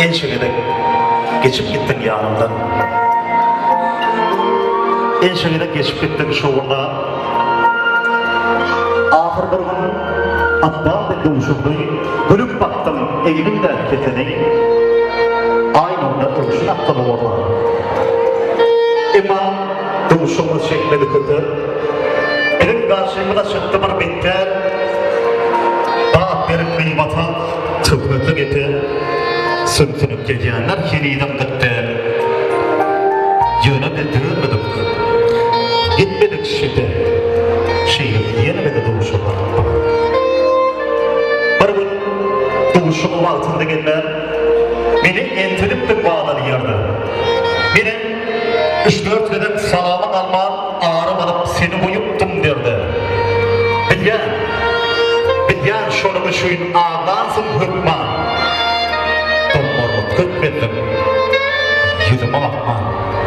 En şöyle geçip gittin yanımdan. En şöyle geçip gittin şovunda. Ahır bir gün atbağ bir dövüşüldü. Bölüp baktım eğilim de keteni. Aynı onda dövüşün atladı orada. Ama dövüşümüz şeklinde kötü. Benim karşımda çıktı bir bitter. Dağ verip kıymata tıpkıtı getir. Sıntınup geliyenler yeniden gitti. Yöne de dönmedik. Gitmedik şimdi. Şehir yenemedi dövüşümler. Bir gün dövüşümün altında gelenler beni entelip de bağları yerdi. Beni 3-4 kadar salamın alman ağrım alıp seni boyuttum derdi. Bilgen şunu şuyun ağlansın hükman. Tomorluk kıtmedim.